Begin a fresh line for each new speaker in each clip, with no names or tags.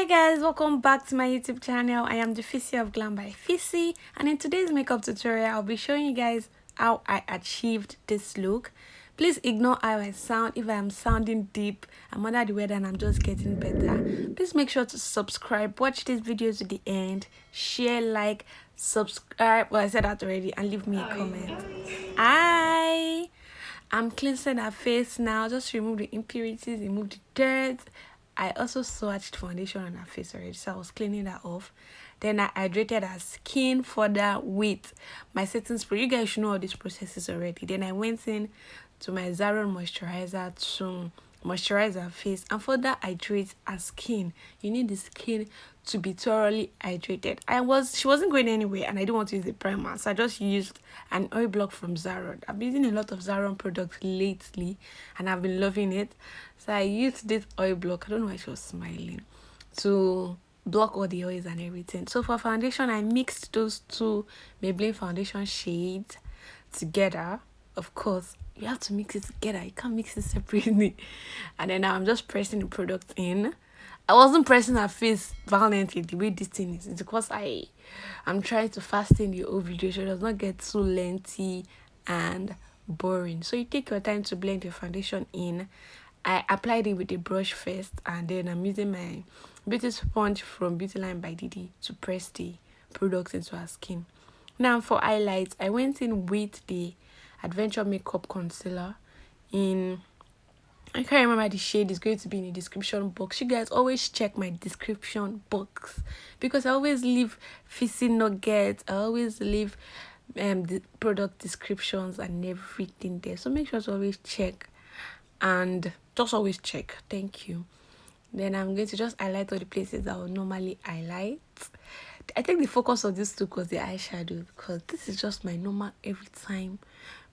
Hi guys, welcome back to my YouTube channel. I am the Fissy of Glam by Fissy, and in today's makeup tutorial I'll be showing you guys how I achieved this look. Please ignore how I sound. If I am sounding deep, I'm under the weather and I'm just getting better. Please make sure to subscribe, watch this video to the end, share, like, subscribe, well I said that already, and leave me a comment. I'm cleansing her face now. Just remove the impurities, remove the dirt. I also swatched foundation on her face already, so I was cleaning that off. Then I hydrated her skin further with my setting spray. You guys should know all these processes already. Then I went in to my Zara moisturizer to moisturize her face and further hydrate her skin. You need the skin to be thoroughly hydrated. She wasn't going anywhere and I didn't want to use the primer, so I just used an oil block from Zara. I've been using a lot of Zara products lately and I've been loving it, so I used this oil block. I don't know why she was smiling, to block all the oils and everything. So for foundation, I mixed those two Maybelline foundation shades together. Of course, you have to mix it together. You can't mix it separately. And then now I'm just pressing the product in. I wasn't pressing her face violently the way this thing is. It's because I'm trying to fasten the whole video so it does not get too lengthy and boring. So you take your time to blend your foundation in. I applied it with a brush first, and then I'm using my beauty sponge from Beauty Line by Didi to press the product into her skin. Now for highlights, I went in with the Adventure Makeup Concealer in, I can't remember the shade, is going to be in the description box. You guys always check my description box because I always leave Fissy Nuggets. I always leave the product descriptions and everything there. So make sure to always check, and just always check. Thank you. Then I'm going to just highlight all the places I would normally highlight. I think the focus of this look was the eyeshadow because this is just my normal every time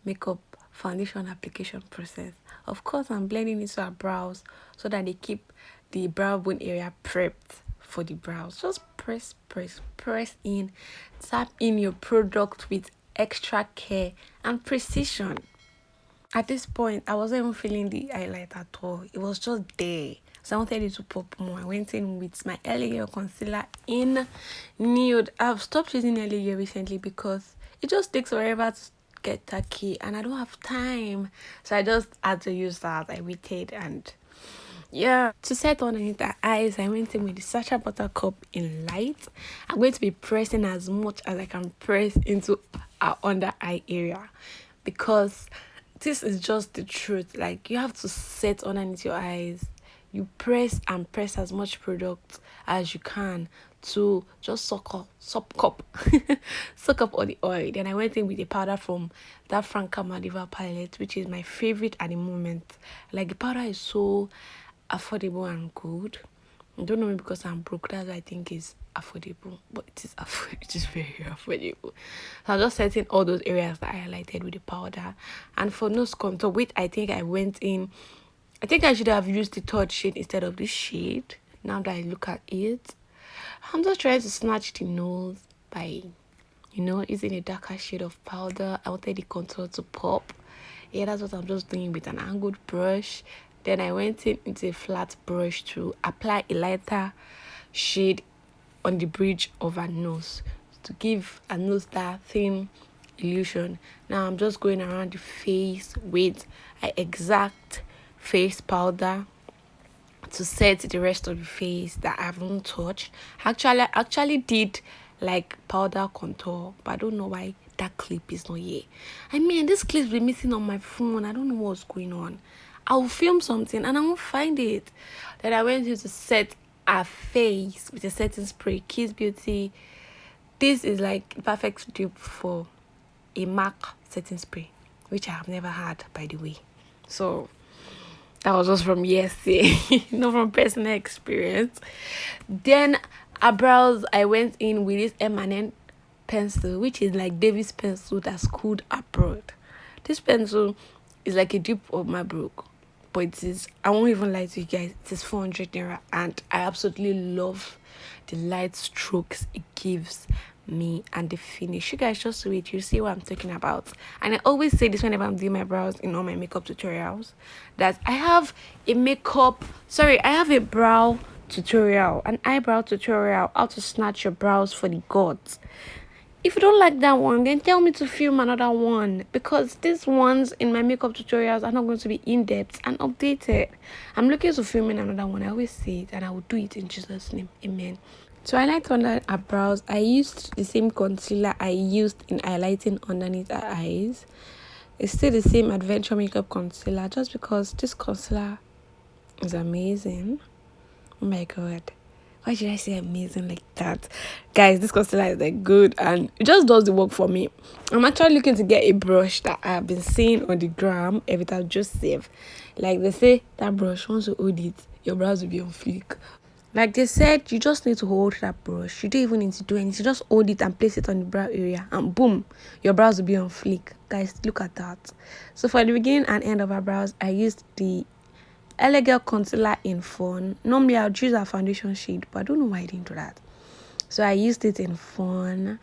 makeup foundation application process. Of course, I'm blending into her brows so that they keep the brow bone area prepped for the brows. Just press in, tap in your product with extra care and precision. At this point, I wasn't even feeling the highlight at all. It was just there. So I wanted it to pop more. I went in with my LA concealer in nude. I've stopped using LA recently because it just takes forever to get tacky and I don't have time. So I just had to use that. I waited, and yeah. To set underneath the eyes, I went in with the Sacha Buttercup in light. I'm going to be pressing as much as I can press into our under eye area because this is just the truth. Like, you have to set underneath your eyes. You press and press as much product as you can to just suck up suck up all the oil. Then I went in with a powder from that Franca Madiva palette, which is my favorite at the moment. Like, the powder is so affordable and good. I don't know, maybe because I'm broke, that's why I think it's affordable, but it is very affordable. So I'm just setting all those areas that I highlighted with the powder. And for nose contour, I think I should have used the third shade instead of this shade. Now that I look at it, I'm just trying to snatch the nose by, using a darker shade of powder. I wanted the contour to pop. Yeah, that's what I'm just doing with an angled brush. Then I went into a flat brush to apply a lighter shade on the bridge of her nose to give her nose that thin illusion. Now I'm just going around the face with an exact face powder to set the rest of the face that I haven't touched. I actually did like powder contour, but I don't know why that clip is not here. I mean, this clip's been missing on my phone. I don't know what's going on. I'll film something and I won't find it. Then I went to set her face with a setting spray, Kiss Beauty. This is like perfect dupe for a MAC setting spray, which I have never had, by the way. So that was just from yesterday, not from personal experience. Then eyebrows, I went in with this M&N pencil, which is like David's pencil that's cooled abroad. This pencil is like a dupe of my broke, but it is, I won't even lie to you guys, it is 400 naira, and I absolutely love the light strokes it gives me and the finish. You guys just wait, you see what I'm talking about. And I always say this whenever I'm doing my brows in all my makeup tutorials, that I have a brow tutorial, an eyebrow tutorial, how to snatch your brows for the gods. If you don't like that one, then tell me to film another one, because these ones in my makeup tutorials are not going to be in-depth and updated. I'm looking to film in another one. I always say it, and I will do it in Jesus' name. Amen. To highlight under our brows, I used the same concealer I used in highlighting underneath our eyes. It's still the same Adventure Makeup concealer, just because this concealer is amazing. Oh my god. Why did I say amazing like that? Guys, this concealer is like good and it just does the work for me. I'm actually looking to get a brush that I've been seeing on the gram, Evita Joseph. Like they say, that brush, once you hold it, your brows will be on fleek. Like they said, you just need to hold that brush. You don't even need to do anything. Just hold it and place it on the brow area and boom, your brows will be on fleek. Guys, look at that. So for the beginning and end of our brows, I used the Elegant concealer in Fawn. Normally I would use a foundation shade, but I don't know why I didn't do that. So I used it in Fawn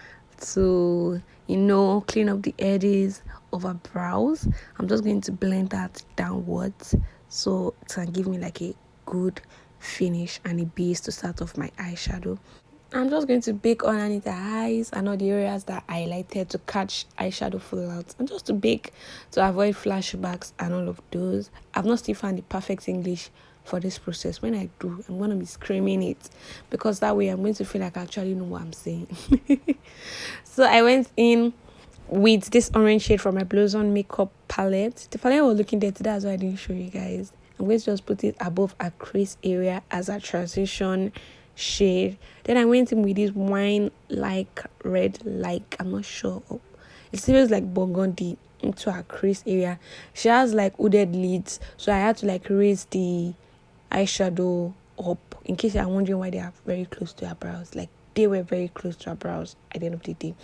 to, clean up the edges of our brows. I'm just going to blend that downwards so it can give me like a good finish and a base to start off my eyeshadow. I'm just going to bake underneath the eyes and all the areas that I highlighted to catch eyeshadow fallouts, and just to bake to avoid flashbacks and all of those. I've not still found the perfect English for this process. When I do, I'm going to be screaming it, because that way I'm going to feel like I actually know what I'm saying. So I went in with this orange shade from my Blossom makeup palette. The palette was looking dirty, that's why I didn't show you guys. I'm going to just put it above a crease area as a transition shade. Then I went in with this wine like red, like I'm not sure, it feels like burgundy, into her crease area. She has like hooded lids, so I had to like raise the eyeshadow up, in case you're wondering why they are very close to her brows. Like they were very close to her brows at the end of the day.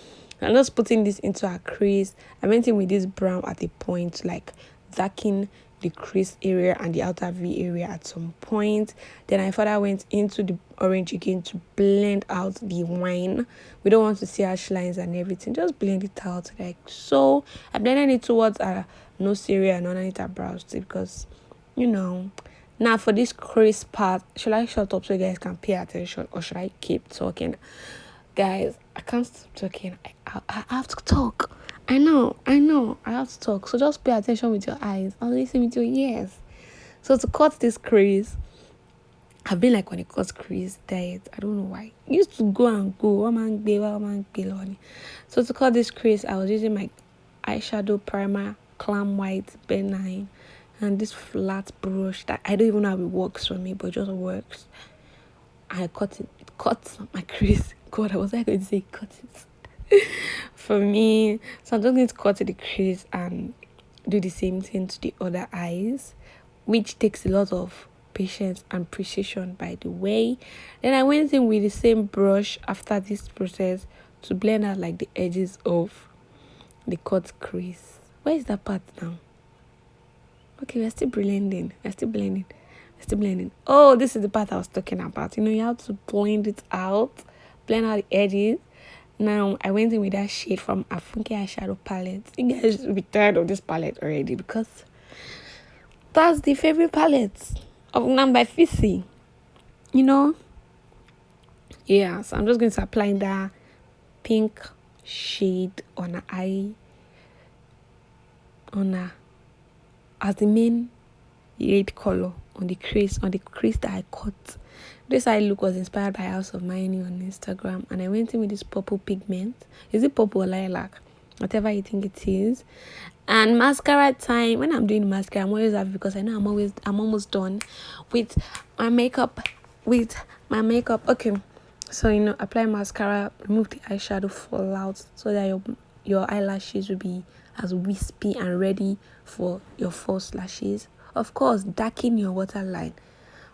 I'm just putting this into her crease. I went in with this brown at a point, like darken the crease area and the outer V area at some point. Then I further went into the orange again to blend out the wine. We don't want to see harsh lines and everything, just blend it out like so. I blended it towards our nose area and underneath our brows too, because now for this crease part, should I shut up so you guys can pay attention, or should I keep talking? Guys, I can't stop talking. I have to talk. I know, I have to talk. So just pay attention with your eyes and listen with your ears. So to cut this crease, I've been like on a cut crease diet. I don't know why. I used to go and go. So to cut this crease, I was using my eyeshadow primer, Clam White Benign, and this flat brush that I don't even know how it works for me, but it just works. I cut it. It cuts my crease. God, I was like going to say cut it. For me, so I'm just going to cut the crease and do the same thing to the other eyes, which takes a lot of patience and precision, by the way. Then I went in with the same brush after this process to blend out like the edges of the cut crease. Where is that part now? Okay, we're still blending. Oh, this is the part I was talking about. You have to blend it out, blend out the edges. Now, I went in with that shade from a Funky eyeshadow palette. You guys will be tired of this palette already, because that's the favorite palette of Nam by Fissy. Yeah, so I'm just going to apply that pink shade on her eye, as the main red color on the crease that I cut. This eye look was inspired by House of Miami on Instagram, and I went in with this purple pigment. Is it purple or lilac? Whatever you think it is. And mascara time. When I'm doing mascara, I'm always happy, because I know I'm almost done with my makeup. Okay, so apply mascara, remove the eyeshadow fallout, so that your eyelashes will be as wispy and ready for your false lashes. Of course, darken your waterline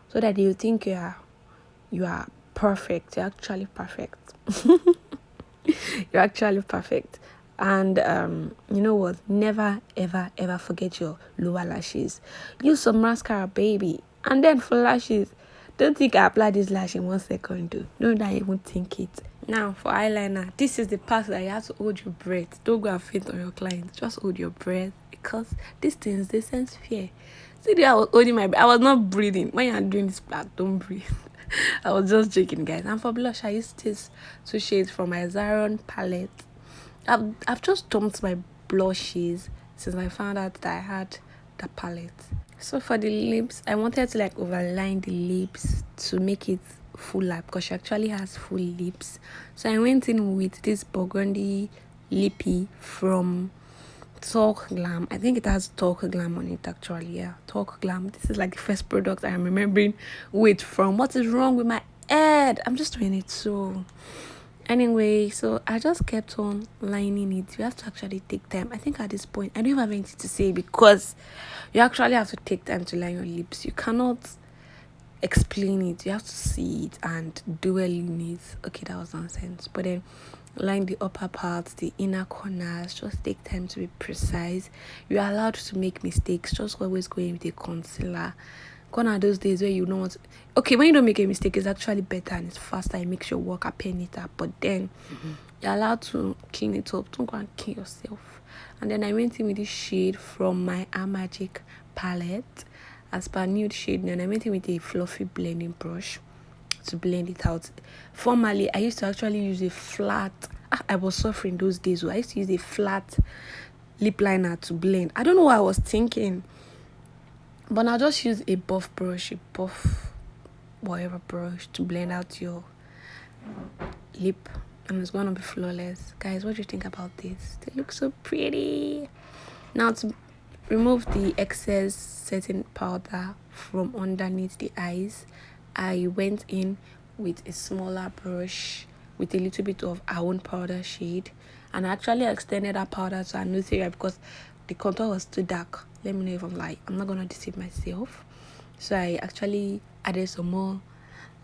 so that you think you are perfect. You're actually perfect. You're actually perfect. And you know what? Never ever ever forget your lower lashes. Use some mascara, baby. And then for lashes, don't think I apply this lash in 1 second. Don't even think it. Now for eyeliner, this is the part that you have to hold your breath. Don't go and faint on your client. Just hold your breath, because these things, they sense fear. See, I was holding my breath. I was not breathing. When you're doing this part, don't breathe. I was just joking, guys. And for blush, I used this two shades from my Zaron palette. I've just dumped my blushes since I found out that I had the palette. So for the lips, I wanted to like overline the lips to make it fuller because she actually has full lips. So I went in with this burgundy lippy from Talk Glam. I think it has Talk Glam on it actually. Yeah, Talk Glam. This is like the first product I'm remembering with from. What is wrong with my head? I'm just doing it so. Anyway, so I just kept on lining it. You have to actually take time. I think at this point, I don't even have anything to say because you actually have to take time to line your lips. You cannot explain it. You have to see it and dwell in it. Okay, that was nonsense. But then line the upper parts, the inner corners. Just take time to be precise. You're allowed to make mistakes. Just always go in with a concealer. Gone are those days where you don't want to... Okay, when you don't make a mistake, it's actually better and it's faster. It makes your work appear neater. But then you're allowed to clean it up. Don't go and kill yourself. And then I went in with this shade from my Magic palette as per nude shade. And I went in with a fluffy blending brush to blend it out. Formerly, I used to actually use a flat... I was suffering those days. So I used to use a flat lip liner to blend. I don't know what I was thinking. But I'll just use a buff brush, a buff whatever brush to blend out your lip. And it's going to be flawless. Guys, what do you think about this? They look so pretty. Now to remove the excess setting powder from underneath the eyes, I went in with a smaller brush with a little bit of our own powder shade. And I actually extended that powder to a new area because the contour was too dark. Let me know if I'm lying. I'm not gonna deceive myself. So I actually added some more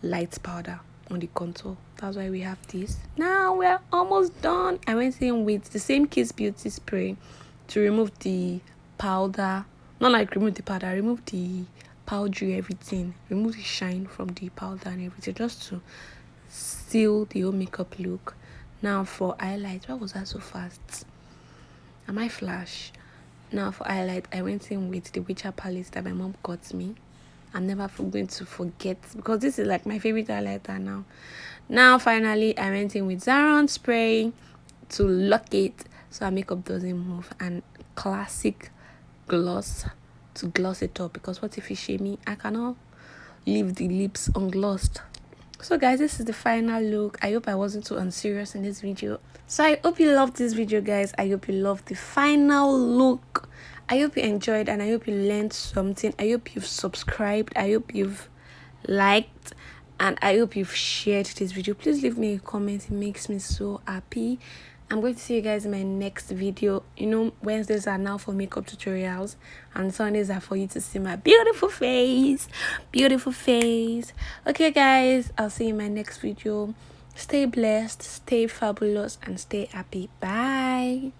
light powder on the contour. That's why we have this. Now we're almost done. I went in with the same Kiss Beauty spray to remove the powder. Not like remove the powder, remove the powdery everything. Remove the shine from the powder and everything, just to seal the whole makeup look. Now for highlight, why was that so fast? Am I flash? Now for highlight, I went in with the Witcher palette that my mom got me. I'm never going to forget because this is like my favorite highlighter now. Now finally, I went in with Zaron spray to lock it so our makeup doesn't move, and classic gloss to gloss it up because what if you shame me? I cannot leave the lips unglossed. So guys, this is the final look. I hope I wasn't too unserious in this video. So I hope you loved this video, guys. I hope you loved the final look. I hope you enjoyed and I hope you learned something. I hope you've subscribed. I hope you've liked and I hope you've shared this video. Please leave me a comment. It makes me so happy. I'm going to see you guys in my next video. You know, Wednesdays are now for makeup tutorials and Sundays are for you to see my beautiful face. Beautiful face. Okay, guys, I'll see you in my next video. Stay blessed, stay fabulous, and stay happy. Bye.